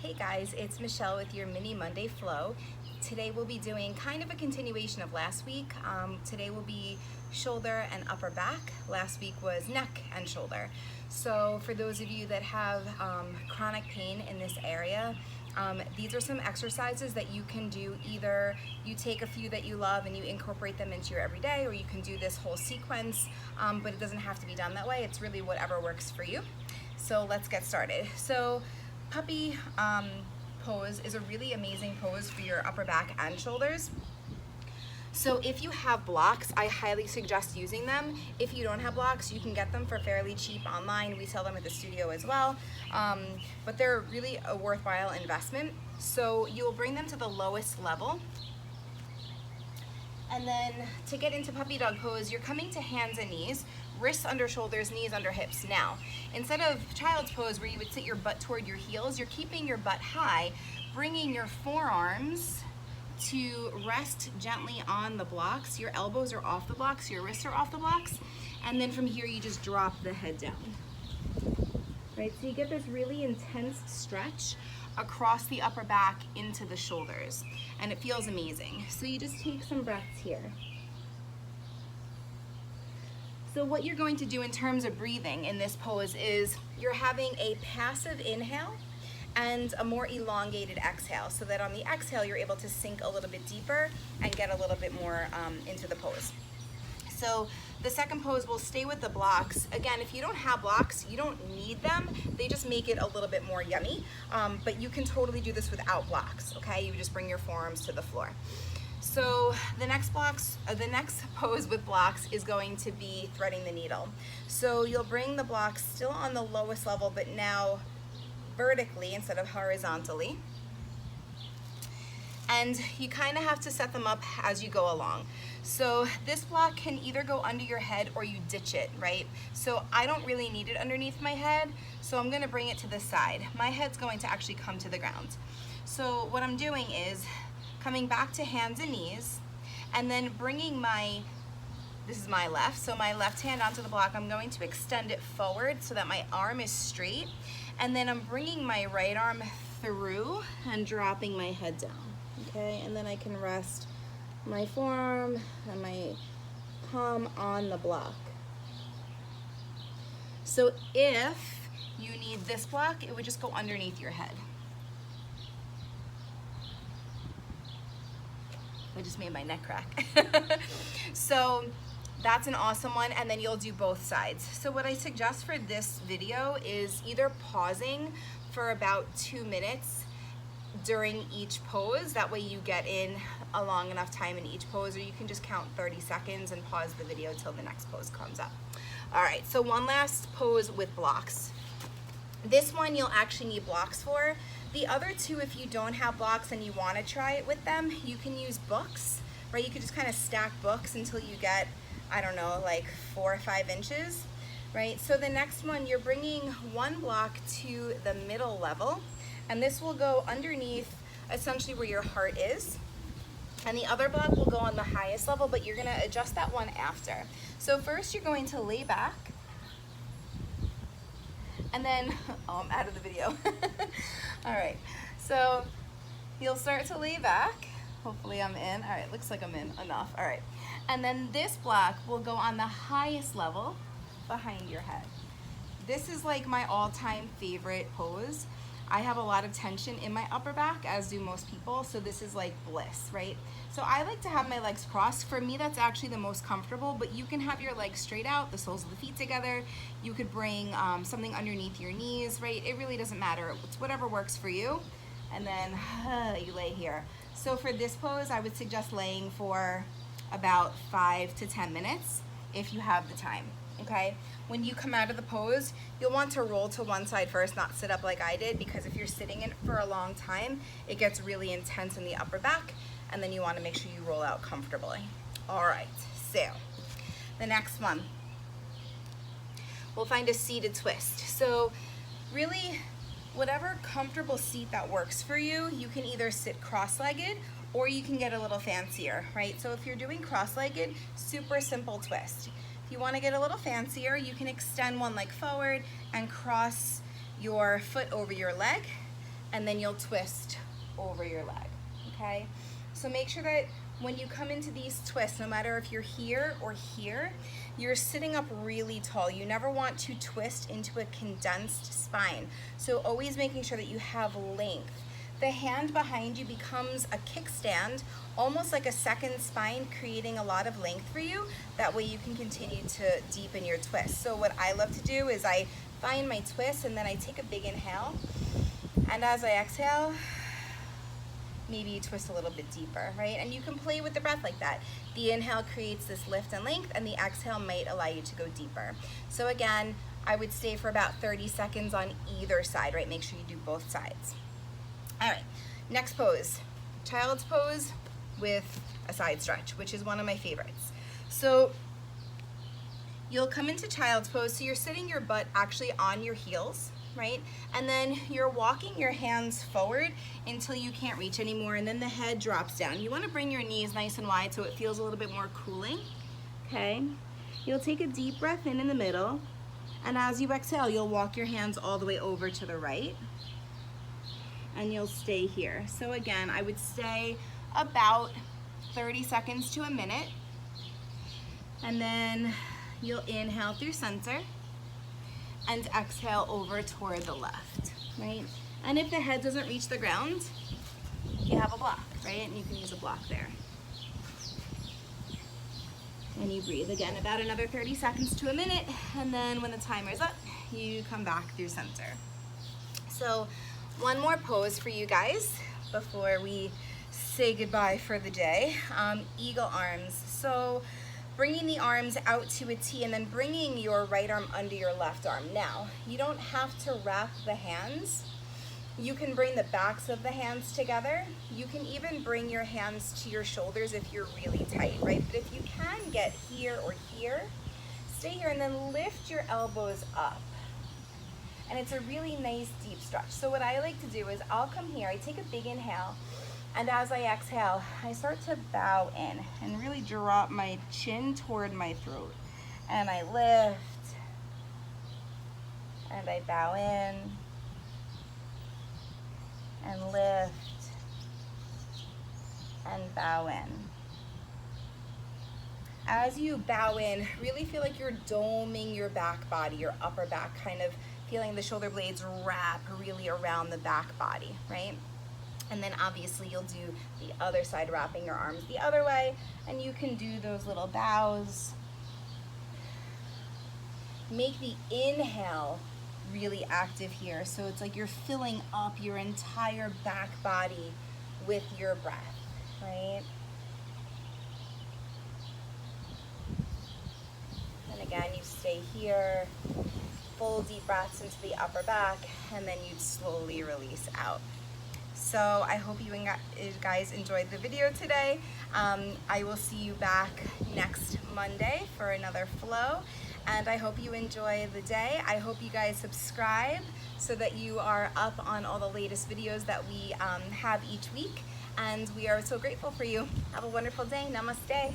Hey guys, it's Michelle with your Mini Monday Flow. Today we'll be doing kind of a continuation of last week. Today will be shoulder and upper back. Last week was neck and shoulder. So for those of you that have chronic pain in this area, these are some exercises that you can do. Either you take a few that you love and you incorporate them into your everyday, or you can do this whole sequence, but it doesn't have to be done that way. It's really whatever works for you. So let's get started. So puppy pose is a really amazing pose for your upper back and shoulders. So if you have blocks, I highly suggest using them. If you don't have blocks, you can get them for fairly cheap online. We sell them at the studio as well, but they're really a worthwhile investment. So you'll bring them to the lowest level. And then to get into puppy dog pose, you're coming to hands and knees, wrists under shoulders, knees under hips. Now, instead of child's pose where you would sit your butt toward your heels, you're keeping your butt high, bringing your forearms to rest gently on the blocks. Your elbows are off the blocks, your wrists are off the blocks, and then from here you just drop the head down. Right, so you get this really intense stretch across the upper back into the shoulders, and it feels amazing. So you just take some breaths here. So what you're going to do in terms of breathing in this pose is you're having a passive inhale and a more elongated exhale, so that on the exhale you're able to sink a little bit deeper and get a little bit more into the pose. So the second pose will stay with the blocks. Again, if you don't have blocks, you don't need them. They just make it a little bit more yummy, but you can totally do this without blocks, okay? You just bring your forearms to the floor. So the next pose with blocks is going to be threading the needle. So you'll bring the blocks still on the lowest level, but now vertically instead of horizontally. And you kind of have to set them up as you go along. So this block can either go under your head or you ditch it, right? So I don't really need it underneath my head, so I'm gonna bring it to the side. My head's going to actually come to the ground. So what I'm doing is coming back to hands and knees, and then bringing this is my left, so my left hand onto the block. I'm going to extend it forward so that my arm is straight, and then I'm bringing my right arm through and dropping my head down. Okay, and then I can rest my forearm and my palm on the block. So if you need this block, it would just go underneath your head. I just made my neck crack. So that's an awesome one, and then you'll do both sides. So what I suggest for this video is either pausing for about 2 minutes during each pose. That way you get in a long enough time in each pose, or you can just count 30 seconds and pause the video till the next pose comes up. All right, so one last pose with blocks. This one you'll actually need blocks for. The other two, if you don't have blocks and you want to try it with them, you can use books, right? You could just kind of stack books until you get, I don't know, like 4 or 5 inches, right? So the next one, you're bringing one block to the middle level, and this will go underneath essentially where your heart is. And the other block will go on the highest level, but you're gonna adjust that one after. So first you're going to lay back, and then, oh, I'm out of the video. All right, so you'll start to lay back. Hopefully I'm in. All right, looks like I'm in enough. All right, and then this block will go on the highest level behind your head. This is like my all-time favorite pose. I have a lot of tension in my upper back, as do most people, so this is like bliss, right? So I like to have my legs crossed. For me, that's actually the most comfortable, but you can have your legs straight out, the soles of the feet together. You could bring something underneath your knees, right? It really doesn't matter. It's whatever works for you. And then you lay here. So for this pose, I would suggest laying for about 5 to 10 minutes if you have the time. Okay, when you come out of the pose, you'll want to roll to one side first, not sit up like I did, because if you're sitting in it for a long time, it gets really intense in the upper back, and then you want to make sure you roll out comfortably. All right, so the next one, we'll find a seated twist. So really, whatever comfortable seat that works for you, you can either sit cross-legged or you can get a little fancier, right? So if you're doing cross-legged, super simple twist. If you want to get a little fancier, you can extend one leg forward and cross your foot over your leg, and then you'll twist over your leg, okay? So make sure that when you come into these twists, no matter if you're here or here, you're sitting up really tall. You never want to twist into a condensed spine. So always making sure that you have length. The hand behind you becomes a kickstand, almost like a second spine, creating a lot of length for you. That way you can continue to deepen your twist. So what I love to do is I find my twist and then I take a big inhale. And as I exhale, maybe you twist a little bit deeper, right? And you can play with the breath like that. The inhale creates this lift and length, and the exhale might allow you to go deeper. So again, I would stay for about 30 seconds on either side, right? Make sure you do both sides. All right, next pose, child's pose with a side stretch, which is one of my favorites. So you'll come into child's pose, so you're sitting your butt actually on your heels, right? And then you're walking your hands forward until you can't reach anymore, and then the head drops down. You want to bring your knees nice and wide so it feels a little bit more cooling, okay? You'll take a deep breath in the middle, and as you exhale, you'll walk your hands all the way over to the right, and you'll stay here. So again, I would stay about 30 seconds to a minute, and then you'll inhale through center and exhale over toward the left, right? And if the head doesn't reach the ground, you have a block, right? And you can use a block there. And you breathe again about another 30 seconds to a minute, and then when the timer's up, you come back through center. So one more pose for you guys before we say goodbye for the day. Eagle arms. So bringing the arms out to a T and then bringing your right arm under your left arm. Now, you don't have to wrap the hands. You can bring the backs of the hands together. You can even bring your hands to your shoulders if you're really tight, right? But if you can get here or here, stay here and then lift your elbows up. And it's a really nice deep stretch. So what I like to do is I'll come here, I take a big inhale, and as I exhale, I start to bow in and really drop my chin toward my throat. And I lift, and I bow in, and lift, and bow in. As you bow in, really feel like you're doming your back body, your upper back, kind of feeling the shoulder blades wrap really around the back body, right? And then obviously you'll do the other side, wrapping your arms the other way, and you can do those little bows. Make the inhale really active here, so it's like you're filling up your entire back body with your breath, right? And again, you stay here, full deep breaths into the upper back, and then you'd slowly release out. So I hope you guys enjoyed the video today. I will see you back next Monday for another flow, and I hope you enjoy the day. I hope you guys subscribe so that you are up on all the latest videos that we have each week, and we are so grateful for you. Have a wonderful day. Namaste.